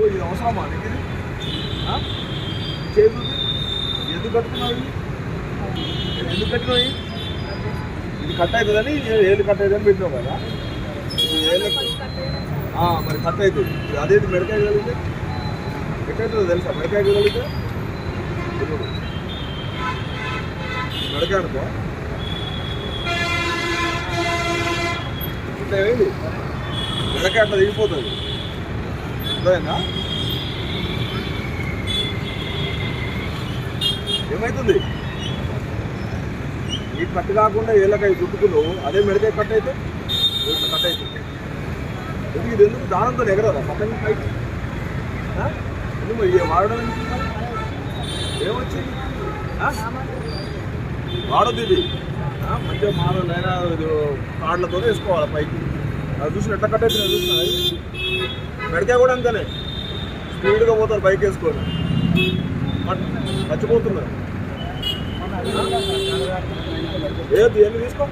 ఇది అవసరమా నీకు ఇది చేతులు ఎందుకు కట్టుకున్నావు ఎందుకు కట్టినావు ఇది కట్ అవుతుందని ఏళ్ళు కట్ అవుతుందని పెట్టినావు కదా మరి కట్ అవుతుంది అదేంటి మెడకాయ కలిగితే ఎట్టవుతుందో తెలుసా మెడకాయ కలిగితే మెడకాయ అనుకో ఇట్లా ఏంటి మెడకాయ అట్లా దిగిపోతుంది అర్థమైందా ఏమవుతుంది ఈ కట్టు కాకుండా ఏళ్ళకాయ చుట్టుకున్నావు అదే మెడకాయ కట్ అయితే కట్ అవుతుంది ఎందుకు ఇది ఎందుకు దానంతో ఎగరదా పక్కన పైకి ఎందుకు వాడడం ఏమొచ్చింది వాడద్దు ఇది మంచిగా మానవులైనా కార్డులతో వేసుకోవాలి పైకి అది చూసిన ఎట్లా కట్ అవుతుంది చూసిన మెడకాయ కూడా అంతేనే స్పీడ్గా పోతారు బైక్ వేసుకొని మర్చిపోతున్నారు ఏది ఎన్ని తీసుకో